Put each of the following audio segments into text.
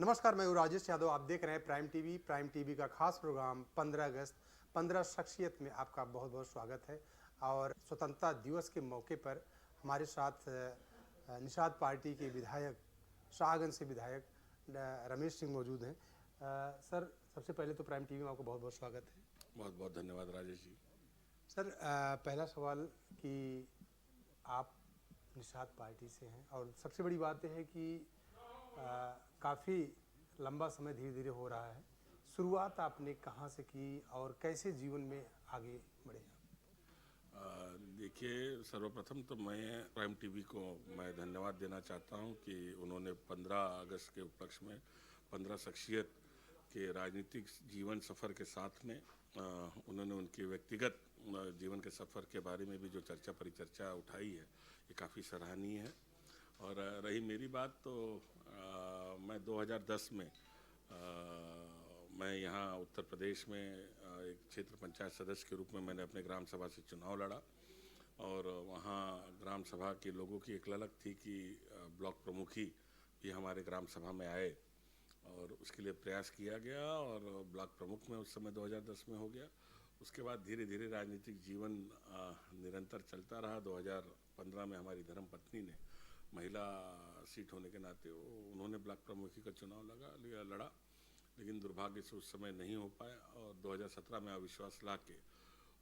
नमस्कार, मैं हूँ राजेश यादव। आप देख रहे हैं प्राइम टीवी का खास प्रोग्राम 15 अगस्त 15 शख्सियत में आपका बहुत बहुत स्वागत है। और स्वतंत्रता दिवस के मौके पर हमारे साथ निषाद पार्टी के विधायक, शाहगंज से विधायक रमेश सिंह मौजूद हैं। सर, सबसे पहले तो प्राइम टीवी में आपको बहुत बहुत स्वागत है। बहुत बहुत धन्यवाद राजेश जी। सर, पहला सवाल कि आप निषाद पार्टी से हैं और सबसे बड़ी बात यह है कि काफ़ी लंबा समय धीरे धीरे हो रहा है। शुरुआत आपने कहाँ से की और कैसे जीवन में आगे बढ़े आप? देखिए, सर्वप्रथम तो मैं प्राइम टीवी को मैं धन्यवाद देना चाहता हूं कि उन्होंने 15 अगस्त के उपलक्ष्य में 15 शख्सियत के राजनीतिक जीवन सफ़र के साथ में उन्होंने उनके व्यक्तिगत जीवन के सफ़र के बारे में भी जो चर्चा परिचर्चा उठाई है, ये काफ़ी सराहनीय है। और रही मेरी बात तो मैं 2010 में मैं यहाँ उत्तर प्रदेश में एक क्षेत्र पंचायत सदस्य के रूप में मैंने अपने ग्राम सभा से चुनाव लड़ा। और वहाँ ग्राम सभा के लोगों की एक ललक थी कि ब्लॉक प्रमुख ही भी हमारे ग्राम सभा में आए, और उसके लिए प्रयास किया गया और ब्लॉक प्रमुख में उस समय 2010 में हो गया। उसके बाद धीरे धीरे राजनीतिक जीवन निरंतर चलता रहा। 2015 में हमारी धर्मपत्नी ने महिला सीट होने के नाते उन्होंने ब्लॉक प्रमुखी का चुनाव लड़ा, लेकिन दुर्भाग्य से उस समय नहीं हो पाया। और 2017 में अविश्वास ला के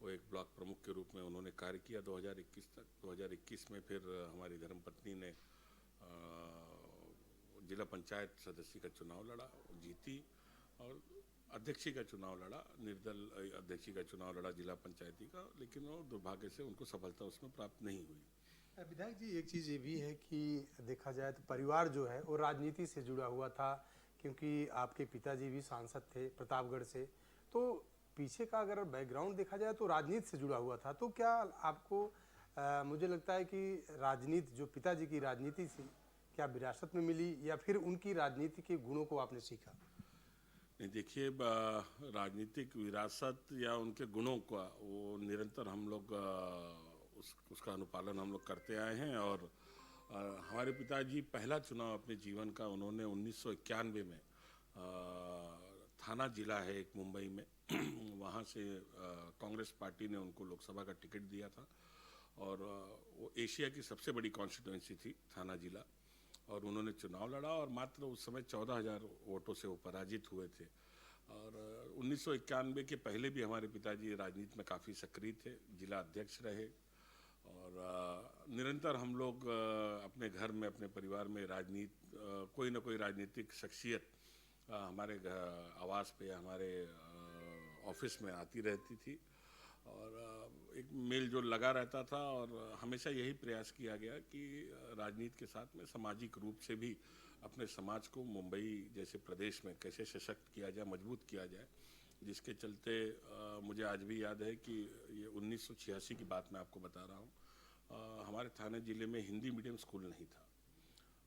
वो एक ब्लॉक प्रमुख के रूप में उन्होंने कार्य किया 2021 तक। 2021 में फिर हमारी धर्मपत्नी ने जिला पंचायत सदस्य का चुनाव लड़ा, जीती, और अध्यक्षी का चुनाव लड़ा, निर्दल अध्यक्षी का चुनाव लड़ा जिला पंचायती का, लेकिन वो दुर्भाग्य से उनको सफलता उसमें प्राप्त नहीं हुई। विधायक जी, एक चीज़ ये भी है कि देखा जाए तो परिवार जो है वो राजनीति से जुड़ा हुआ था, क्योंकि आपके पिताजी भी सांसद थे प्रतापगढ़ से। तो पीछे का अगर बैकग्राउंड देखा जाए तो राजनीति से जुड़ा हुआ था। तो क्या आपको मुझे लगता है कि राजनीति, जो पिताजी की राजनीति थी, क्या विरासत में मिली या फिर उनकी राजनीति के गुणों को आपने सीखा? नहीं, देखिए, राजनीतिक विरासत या उनके गुणों का वो निरंतर हम लोग उसका अनुपालन हम लोग करते आए हैं। और हमारे पिताजी पहला चुनाव अपने जीवन का उन्होंने 1991 में थाना जिला है एक मुंबई में वहाँ से कांग्रेस पार्टी ने उनको लोकसभा का टिकट दिया था। और वो एशिया की सबसे बड़ी कॉन्स्टिट्यूंसी थी थाना जिला, और उन्होंने चुनाव लड़ा और मात्र उस समय 14,000 वोटों से वो पराजित हुए थे। और 1991 के पहले भी हमारे पिताजी राजनीति में काफ़ी सक्रिय थे, जिला अध्यक्ष रहे। और निरंतर हम लोग अपने घर में, अपने परिवार में कोई ना कोई राजनीतिक शख्सियत हमारे आवास पे या हमारे ऑफिस में आती रहती थी, और एक मेल जोल लगा रहता था। और हमेशा यही प्रयास किया गया कि राजनीति के साथ में सामाजिक रूप से भी अपने समाज को मुंबई जैसे प्रदेश में कैसे सशक्त किया जाए, मजबूत किया जाए, जिसके चलते मुझे आज भी याद है कि ये 1986 की बात मैं आपको बता रहा हूँ। हमारे थाने ज़िले में हिंदी मीडियम स्कूल नहीं था,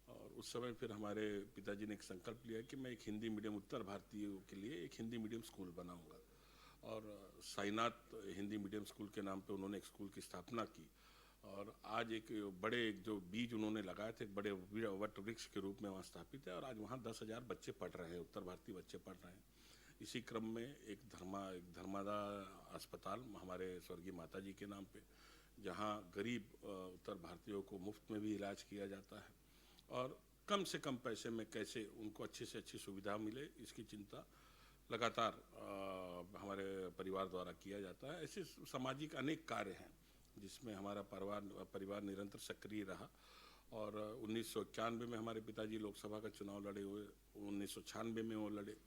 और उस समय फिर हमारे पिताजी ने एक संकल्प लिया कि मैं एक हिंदी मीडियम, उत्तर भारतीयों के लिए एक हिंदी मीडियम स्कूल बनाऊंगा। और साईनाथ हिंदी मीडियम स्कूल के नाम पे उन्होंने एक स्कूल की स्थापना की। और आज एक जो बीज उन्होंने लगाए थे, एक बड़े वट वृक्ष के रूप में वहाँ स्थापित है। और आज वहाँ 10,000 बच्चे पढ़ रहे हैं, उत्तर भारतीय बच्चे पढ़ रहे हैं। इसी क्रम में एक धर्मादा अस्पताल हमारे स्वर्गीय माता जी के नाम पे, जहाँ गरीब उत्तर भारतीयों को मुफ्त में भी इलाज किया जाता है, और कम से कम पैसे में कैसे उनको अच्छी से अच्छी सुविधा मिले, इसकी चिंता लगातार हमारे परिवार द्वारा किया जाता है। ऐसे सामाजिक अनेक कार्य हैं जिसमें हमारा परिवार निरंतर सक्रिय रहा। और 1991 में हमारे पिताजी लोकसभा का चुनाव लड़े हुए, 1996 में वो लड़े,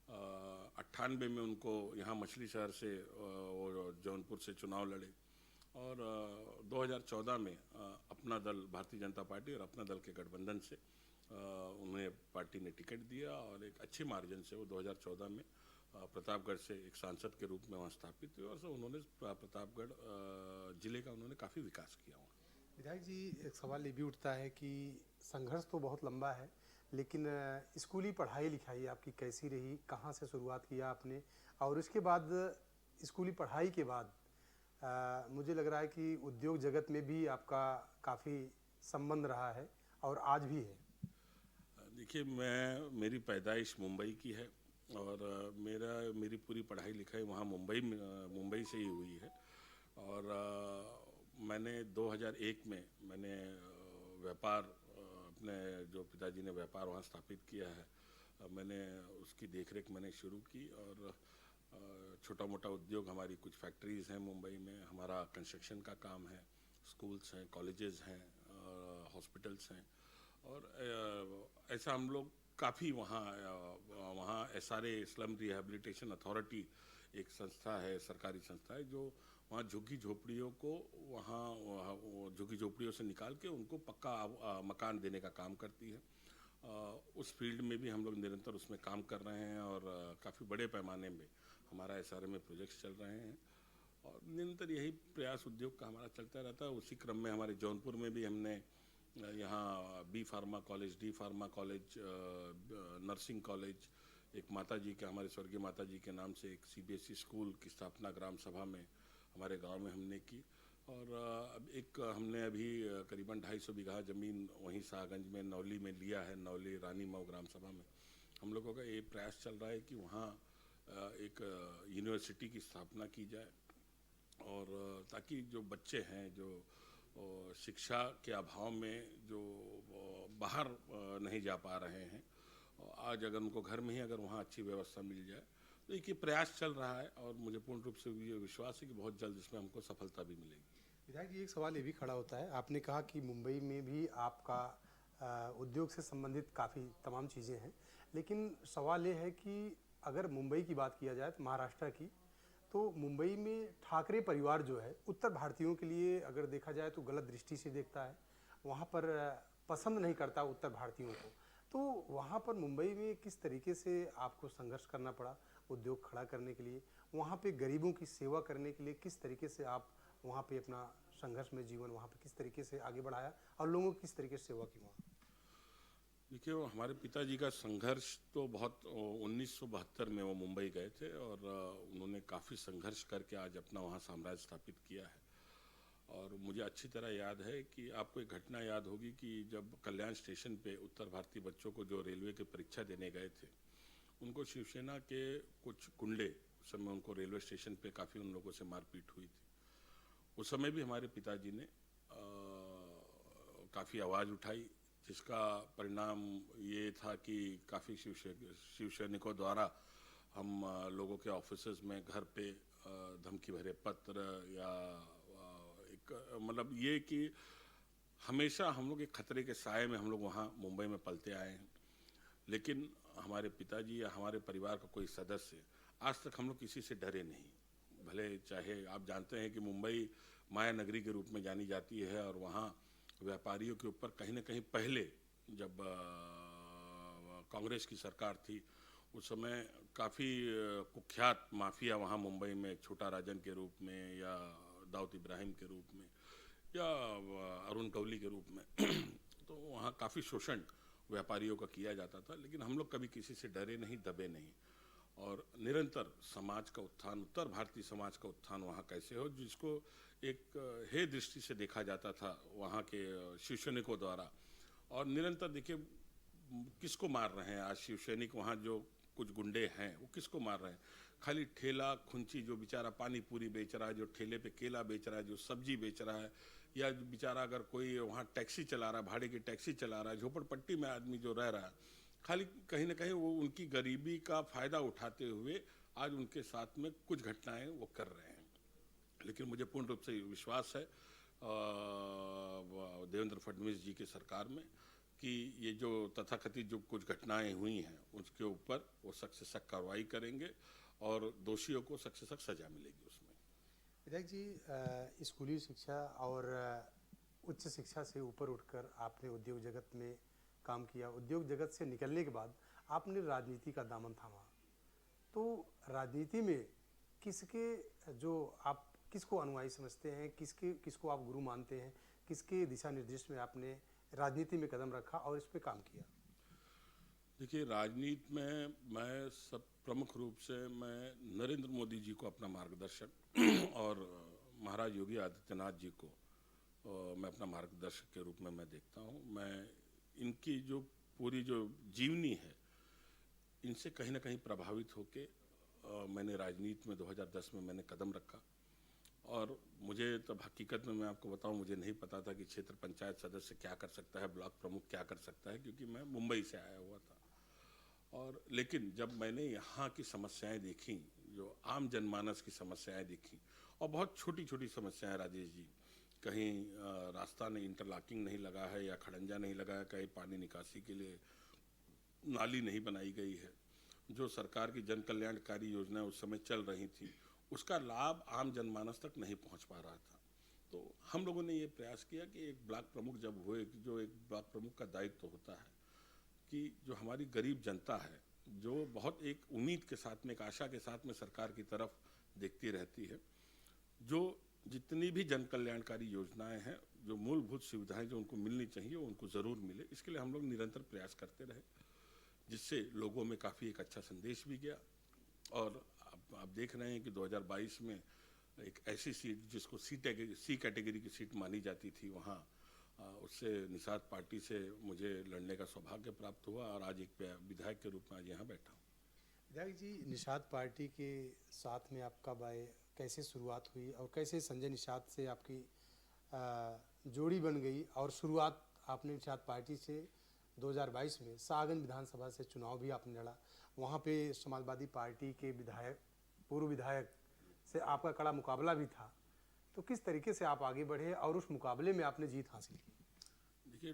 98 में उनको यहाँ मछली शहर से वो जौनपुर से चुनाव लड़े। और 2014 में अपना दल, भारतीय जनता पार्टी और अपना दल के गठबंधन से उन्हें पार्टी ने टिकट दिया, और एक अच्छे मार्जिन से वो 2014 में प्रतापगढ़ से एक सांसद के रूप में वहाँ स्थापित हुए। और उन्होंने प्रतापगढ़ जिले का उन्होंने काफ़ी विकास किया वहाँ। विधायक जी, एक सवाल ये भी उठता है कि संघर्ष तो बहुत लंबा है, लेकिन स्कूली पढ़ाई लिखाई आपकी कैसी रही? कहाँ से शुरुआत किया आपने? और इसके बाद स्कूली पढ़ाई के बाद मुझे लग रहा है कि उद्योग जगत में भी आपका काफ़ी संबंध रहा है और आज भी है। देखिए, मेरी पैदाइश मुंबई की है और मेरी पूरी पढ़ाई लिखाई वहाँ मुंबई से ही हुई है। और मैंने 2001 में मैंने अपने जो पिताजी ने व्यापार वहाँ स्थापित किया है, मैंने उसकी देखरेख मैंने शुरू की। और छोटा मोटा उद्योग, हमारी कुछ फैक्ट्रीज़ हैं मुंबई में, हमारा कंस्ट्रक्शन का काम है, स्कूल्स हैं, कॉलेजेस हैं, हॉस्पिटल्स हैं। और ऐसा हम लोग काफ़ी वहाँ SRA स्लम रिहैबिलिटेशन अथॉरिटी एक संस्था है, सरकारी संस्था है, जो वहाँ झुग्गी झोपड़ियों को वो झुग्गी झोपड़ियों से निकाल के उनको पक्का मकान देने का काम करती है। उस फील्ड में भी हम लोग निरंतर उसमें काम कर रहे हैं और काफ़ी बड़े पैमाने में हमारा SRA में प्रोजेक्ट्स चल रहे हैं। और निरंतर यही प्रयास उद्योग का हमारा चलता रहता है। उसी क्रम में हमारे जौनपुर में भी हमने यहाँ B pharma college, D pharma college, nursing college, एक माता जी के, हमारे स्वर्गीय माता जी के नाम से एक CBSE स्कूल की स्थापना ग्राम सभा में हमारे गांव में हमने की। और अब हमने अभी करीबन 250 बीघा ज़मीन वहीं शाहगंज में नौली में लिया है, नौली रानी मऊ ग्राम सभा में। हम लोगों का ये प्रयास चल रहा है कि वहाँ एक यूनिवर्सिटी की स्थापना की जाए, और ताकि जो बच्चे हैं जो शिक्षा के अभाव में जो बाहर नहीं जा पा रहे हैं, आज अगर उनको घर में ही अगर वहाँ अच्छी व्यवस्था मिल जाए, तो एक ये प्रयास चल रहा है। और मुझे पूर्ण रूप से ये विश्वास है कि बहुत जल्द इसमें हमको सफलता भी मिलेगी। विधायक जी, एक सवाल ये भी खड़ा होता है, आपने कहा कि मुंबई में भी आपका उद्योग से संबंधित काफ़ी तमाम चीज़ें हैं, लेकिन सवाल ये है कि अगर मुंबई की बात किया जाए तो महाराष्ट्र की, तो मुंबई में ठाकरे परिवार जो है उत्तर भारतीयों के लिए अगर देखा जाए तो गलत दृष्टि से देखता है, वहाँ पर पसंद नहीं करता उत्तर भारतीयों को। तो वहाँ पर मुंबई में किस तरीके से आपको संघर्ष करना पड़ा उद्योग खड़ा करने के लिए, वहाँ पे गरीबों की सेवा करने के लिए किस तरीके से आप वहाँ पे अपना संघर्ष में जीवन वहाँ पे किस तरीके से आगे बढ़ाया और लोगों की किस तरीके से सेवा की वहाँ? देखिए, वो हमारे पिताजी का संघर्ष तो बहुत 1972 में वो मुंबई गए थे और उन्होंने काफ़ी संघर्ष करके आज अपना वहाँ साम्राज्य स्थापित किया है। और मुझे अच्छी तरह याद है कि आपको एक घटना याद होगी कि जब कल्याण स्टेशन पे उत्तर भारतीय बच्चों को जो रेलवे की परीक्षा देने गए थे, उनको शिवसेना के कुछ गुंडे, उस समय उनको रेलवे स्टेशन पे काफ़ी उन लोगों से मारपीट हुई थी। उस समय भी हमारे पिताजी ने काफ़ी आवाज़ उठाई, जिसका परिणाम ये था कि काफ़ी शिव सैनिकों द्वारा हम लोगों के ऑफिसेज में घर पे धमकी भरे पत्र या मतलब ये कि हमेशा हम लोग एक खतरे के साए में हम लोग वहाँ मुंबई में पलते आए हैं। लेकिन हमारे पिताजी या हमारे परिवार का कोई सदस्य आज तक हम लोग किसी से डरे नहीं। भले चाहे आप जानते हैं कि मुंबई माया नगरी के रूप में जानी जाती है, और वहाँ व्यापारियों के ऊपर कहीं ना कहीं पहले जब कांग्रेस की सरकार थी, उस समय काफ़ी कुख्यात माफिया वहाँ मुंबई में छोटा राजन के रूप में या दाऊद इब्राहिम के रूप में या अरुण कवली के रूप में तो वहाँ काफ़ी शोषण व्यापारियों का किया जाता था। लेकिन हम लोग कभी किसी से डरे नहीं, दबे नहीं, और निरंतर समाज का उत्थान, उत्तर भारतीय समाज का उत्थान वहाँ कैसे हो, जिसको एक हे दृष्टि से देखा जाता था वहाँ के शिवसैनिकों द्वारा। और निरंतर देखिए किसको मार रहे हैं आज शिव सैनिक, वहाँ जो कुछ गुंडे हैं वो किसको मार रहे हैं? खाली ठेला खुंची जो बेचारा पानी पूरी बेच रहा है, जो ठेले पे केला बेच रहा है, जो सब्जी बेच रहा है, या बेचारा अगर कोई वहाँ टैक्सी चला रहा है, भाड़े की टैक्सी चला रहा है, झोपड़पट्टी में आदमी जो रह रहा है, खाली कहीं ना कहीं वो उनकी गरीबी का फ़ायदा उठाते हुए आज उनके साथ में कुछ घटनाएं वो कर रहे हैं। लेकिन मुझे पूर्ण रूप से विश्वास है देवेंद्र फडणवीस जी की सरकार में कि ये जो तथाकथित जो कुछ घटनाएं हुई हैं उसके ऊपर वो सख्त से सख्त कार्रवाई करेंगे और दोषियों को सख्त से सख्त सजा मिलेगी उसमें। विधायक जी, स्कूली शिक्षा और उच्च शिक्षा से ऊपर उठकर आपने उद्योग जगत में काम किया। उद्योग जगत से निकलने के बाद आपने राजनीति का दामन थामा। तो राजनीति में आप किसको अनुयायी समझते हैं, किसको आप गुरु मानते हैं, किसके दिशा निर्देश में आपने राजनीति में कदम रखा और इस पे काम किया? देखिए, राजनीति में मैं सब प्रमुख रूप से मैं नरेंद्र मोदी जी को अपना मार्गदर्शक और महाराज योगी आदित्यनाथ जी को मैं अपना मार्गदर्शक के रूप में मैं देखता हूँ। मैं इनकी जो पूरी जो जीवनी है, इनसे कहीं ना कहीं प्रभावित होके मैंने राजनीति में 2010 में मैंने कदम रखा। और मुझे तब हकीकत में मैं आपको बताऊं, मुझे नहीं पता था कि क्षेत्र पंचायत सदस्य क्या कर सकता है, ब्लॉक प्रमुख क्या कर सकता है, क्योंकि मैं मुंबई से आया हुआ था। और लेकिन जब मैंने यहाँ की समस्याएं देखी, जो आम जनमानस की समस्याएं देखी, और बहुत छोटी छोटी समस्याएं राजेश जी, कहीं रास्ता नहीं, इंटरलॉकिंग नहीं लगा है या खड़ंजा नहीं लगा है, कहीं पानी निकासी के लिए नाली नहीं बनाई गई है, जो सरकार की जन कल्याणकारी योजनाएं उस समय चल रही थी, उसका लाभ आम जनमानस तक नहीं पहुंच पा रहा था। तो हम लोगों ने ये प्रयास किया कि एक ब्लॉक प्रमुख जब हुए, जो एक ब्लॉक प्रमुख का दायित्व होता है कि जो हमारी गरीब जनता है, जो बहुत एक उम्मीद के साथ में, एक आशा के साथ में सरकार की तरफ देखती रहती है, जो जितनी भी जन कल्याणकारी योजनाएं हैं, जो मूलभूत सुविधाएं जो उनको मिलनी चाहिए वो उनको ज़रूर मिले, इसके लिए हम लोग निरंतर प्रयास करते रहे, जिससे लोगों में काफ़ी एक अच्छा संदेश भी गया। और आप देख रहे हैं कि 2022 में एक ऐसी सीट जिसको सी कैटेगरी की सीट मानी जाती थी, वहाँ उससे निषाद पार्टी से मुझे लड़ने का सौभाग्य प्राप्त हुआ और आज एक विधायक के रूप में आज यहाँ बैठा हूँ। विधायक जी, निषाद पार्टी के साथ में आपका कैसे शुरुआत हुई और कैसे संजय निषाद से आपकी जोड़ी बन गई, और शुरुआत आपने निषाद पार्टी से 2022 में सागंज विधानसभा से चुनाव भी आपने लड़ा, वहाँ पे समाजवादी पार्टी के पूर्व विधायक से आपका कड़ा मुकाबला भी था, तो किस तरीके से आप आगे बढ़े और उस मुकाबले में आपने जीत हासिल की? देखिए,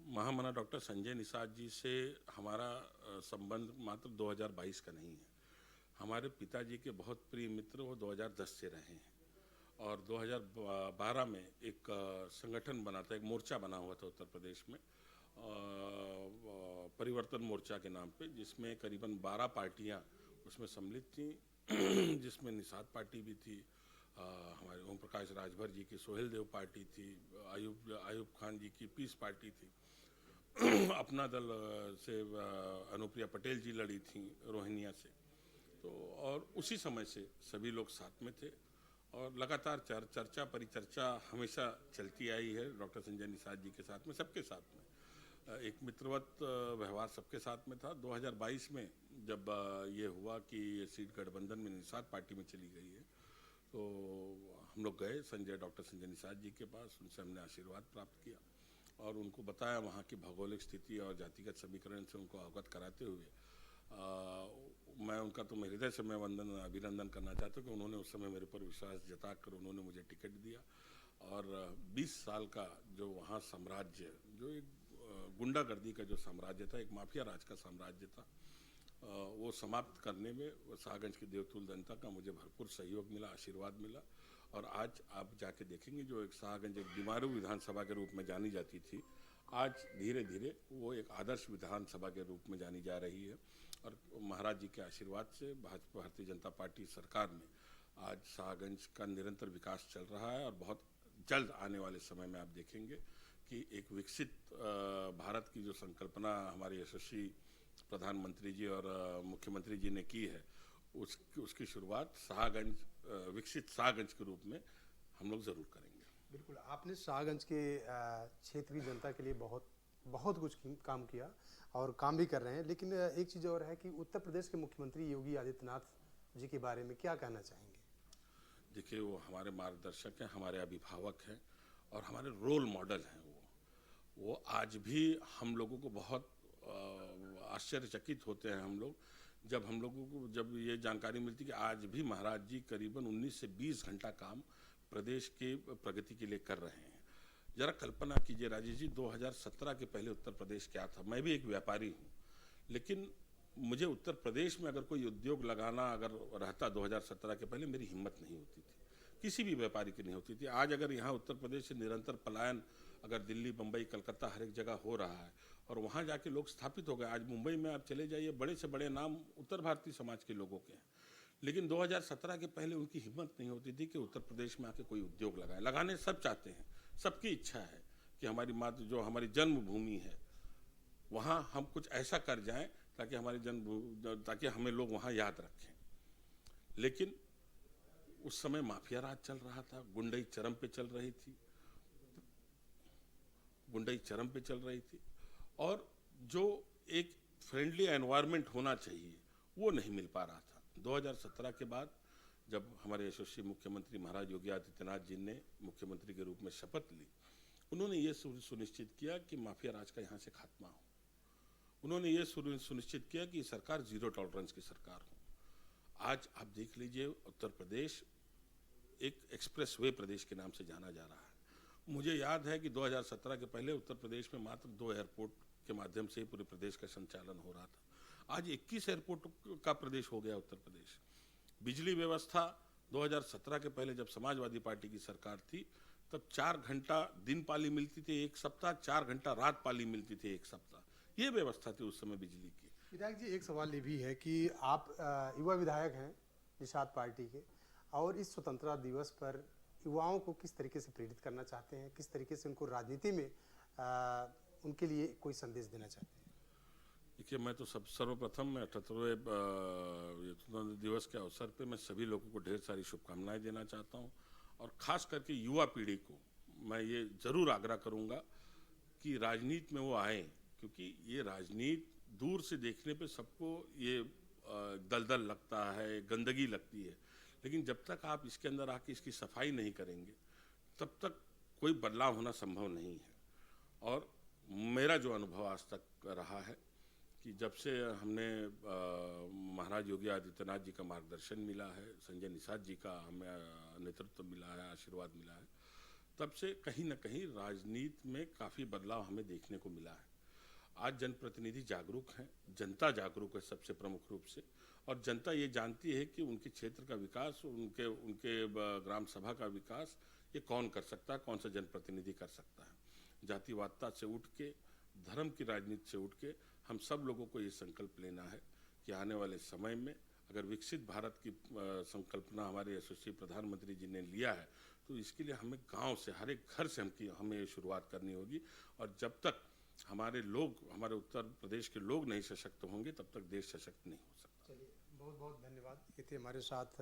महामना डॉक्टर संजय निषाद जी से हमारा संबंध मात्र 2022 का नहीं है। हमारे पिताजी के बहुत प्रिय मित्र वो 2010 से रहे हैं, और 2012 में एक संगठन बना था, एक मोर्चा बना हुआ था उत्तर प्रदेश में, परिवर्तन मोर्चा के नाम पे, जिसमें करीबन 12 पार्टियां उसमें सम्मिलित थीं, जिसमें निषाद पार्टी भी थी, हमारे ओम प्रकाश राजभर जी की सोहेल देव पार्टी थी, आयुब खान जी की पीस पार्टी थी, अपना दल से अनुप्रिया पटेल जी लड़ी थी रोहिनिया से। तो और उसी समय से सभी लोग साथ में थे, और लगातार चर्चा परिचर्चा हमेशा चलती आई है डॉक्टर संजय निषाद जी के साथ में, सबके साथ में एक मित्रवत व्यवहार सबके साथ में था। 2022 में जब ये हुआ कि ये सीट गठबंधन में निषाद पार्टी में चली गई है, तो हम लोग गए डॉक्टर संजय निषाद जी के पास, उनसे हमने आशीर्वाद प्राप्त किया और उनको बताया वहाँ की भौगोलिक स्थिति और जातिगत समीकरण से उनको अवगत कराते हुए मैं उनका तो मैं हृदय से मैं अभिनंदन करना चाहता हूँ कि उन्होंने उस समय मेरे पर विश्वास जताकर उन्होंने मुझे टिकट दिया, और 20 साल का जो वहाँ साम्राज्य, जो एक गुंडागर्दी का जो साम्राज्य था, एक माफिया राज का साम्राज्य था, वो समाप्त करने में शाहगंज की देवतुल जनता का मुझे भरपूर सहयोग मिला, आशीर्वाद मिला। और आज आप जाके देखेंगे, जो एक शाहगंज एक बीमारू विधानसभा के रूप में जानी जाती थी, आज धीरे धीरे वो एक आदर्श विधानसभा के रूप में जानी जा रही है। और महाराज जी के आशीर्वाद से भाजपा भारतीय जनता पार्टी सरकार में आज शाहगंज का निरंतर विकास चल रहा है, और बहुत जल्द आने वाले समय में आप देखेंगे कि एक विकसित भारत की जो संकल्पना हमारे यशस्वी प्रधानमंत्री जी और मुख्यमंत्री जी ने की है, उसकी शुरुआत विकसित शाहगंज के रूप में हम लोग ज़रूर करेंगे। बिल्कुल, आपने शाहगंज के क्षेत्र की जनता के लिए बहुत कुछ काम किया और काम भी कर रहे हैं, लेकिन एक चीज़ और है कि उत्तर प्रदेश के मुख्यमंत्री योगी आदित्यनाथ जी के बारे में क्या कहना चाहेंगे? देखिए, वो हमारे मार्गदर्शक हैं, हमारे अभिभावक हैं और हमारे रोल मॉडल हैं। वो आज भी हम लोगों को बहुत आश्चर्यचकित होते हैं हम लोगों को जब ये जानकारी मिलती कि आज भी महाराज जी करीबन 19 से 20 घंटा काम प्रदेश के प्रगति के लिए कर रहे हैं। जरा कल्पना कीजिए राजेश जी, 2017 के पहले उत्तर प्रदेश क्या था? मैं भी एक व्यापारी हूँ, लेकिन मुझे उत्तर प्रदेश में अगर कोई उद्योग लगाना अगर रहता 2017 के पहले, मेरी हिम्मत नहीं होती थी, किसी भी व्यापारी की नहीं होती थी। आज अगर यहाँ उत्तर प्रदेश से निरंतर पलायन अगर दिल्ली, बम्बई, कलकत्ता हर एक जगह हो रहा है और वहाँ जाके लोग स्थापित हो गए। आज मुंबई में आप चले जाइए, बड़े से बड़े नाम उत्तर भारतीय समाज के लोगों के हैं, लेकिन 2017 के पहले उनकी हिम्मत नहीं होती थी कि उत्तर प्रदेश में आके कोई उद्योग लगाए। लगाने सब चाहते हैं, सबकी इच्छा है कि हमारी मातृ जो हमारी जन्मभूमि है वहाँ हम कुछ ऐसा कर जाएं ताकि हमें लोग वहाँ याद रखें। लेकिन उस समय माफिया राज चल रहा था, गुंडई चरम पे चल रही थी, और जो एक फ्रेंडली एनवायरनमेंट होना चाहिए वो नहीं मिल पा रहा था। 2017 के बाद जब हमारे यशस्वी मुख्यमंत्री महाराज योगी आदित्यनाथ जी ने मुख्यमंत्री के रूप में शपथ ली, उन्होंने ये सुनिश्चित किया कि माफिया राज का यहाँ से खात्मा हो। उन्होंने ये सुनिश्चित किया कि सरकार जीरो टॉलरेंस की सरकार हो। आज आप देख लीजिए, उत्तर प्रदेश एक एक्सप्रेस वे प्रदेश के नाम से जाना जा रहा है। मुझे याद है कि 2017 के पहले उत्तर प्रदेश में मात्र 2 एयरपोर्ट के माध्यम से पूरे प्रदेश का संचालन हो रहा था। आज 21 एयरपोर्ट का प्रदेश हो गया उत्तर प्रदेश। बिजली व्यवस्था 2017 के पहले जब समाजवादी पार्टी की सरकार थी, तब 4 घंटा दिन पाली मिलती थी एक सप्ताह, 4 घंटा रात पाली मिलती थी एक सप्ताह। ये व्यवस्था थी उस समय बिजली की। विधायक जी, एक सवाल ये भी है कि आप युवा विधायक हैं निषाद पार्टी के, और इस स्वतंत्रता दिवस पर युवाओं को किस तरीके से प्रेरित करना चाहते हैं, किस तरीके से उनको राजनीति में उनके लिए कोई संदेश देना चाहते हैं? देखिए, मैं तो सर्वप्रथम मैं 78वें स्वतंत्रता दिवस के अवसर पे मैं सभी लोगों को ढेर सारी शुभकामनाएं देना चाहता हूं, और ख़ास करके युवा पीढ़ी को मैं ये ज़रूर आग्रह करूंगा कि राजनीति में वो आएँ, क्योंकि ये राजनीति दूर से देखने पे सबको ये दलदल लगता है, गंदगी लगती है, लेकिन जब तक आप इसके अंदर आके इसकी सफाई नहीं करेंगे तब तक कोई बदलाव होना संभव नहीं है। और मेरा जो अनुभव आज तक रहा है कि जब से हमने महाराज योगी आदित्यनाथ जी का मार्गदर्शन मिला है, संजय निषाद जी का हमें नेतृत्व मिला है, आशीर्वाद मिला है, तब से कहीं ना कहीं राजनीति में काफ़ी बदलाव हमें देखने को मिला है। आज जनप्रतिनिधि जागरूक हैं, जनता जागरूक है सबसे प्रमुख रूप से, और जनता ये जानती है कि उनके क्षेत्र का विकास, उनके उनके ग्राम सभा का विकास ये कौन कर सकता है, कौन सा जनप्रतिनिधि कर सकता है। जातिवादता से उठ के, धर्म की राजनीति से उठ के हम सब लोगों को ये संकल्प लेना है कि आने वाले समय में अगर विकसित भारत की संकल्पना हमारे यशस्वी प्रधानमंत्री जी ने लिया है, तो इसके लिए हमें गांव से, हर एक घर से हमें ये शुरुआत करनी होगी। और जब तक हमारे लोग, हमारे उत्तर प्रदेश के लोग नहीं सशक्त होंगे, तब तक देश सशक्त नहीं हो सकता। चलिए, बहुत बहुत धन्यवाद। ये थे हमारे साथ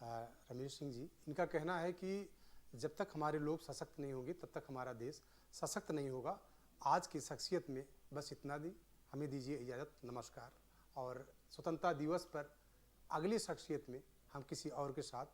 रमेश सिंह जी। इनका कहना है कि जब तक हमारे लोग सशक्त नहीं होंगे तब तक हमारा देश सशक्त नहीं होगा। आज की शख्सियत में बस इतना दी, हमें दीजिए इजाज़त, नमस्कार। और स्वतंत्रता दिवस पर अगली शख्सियत में हम किसी और के साथ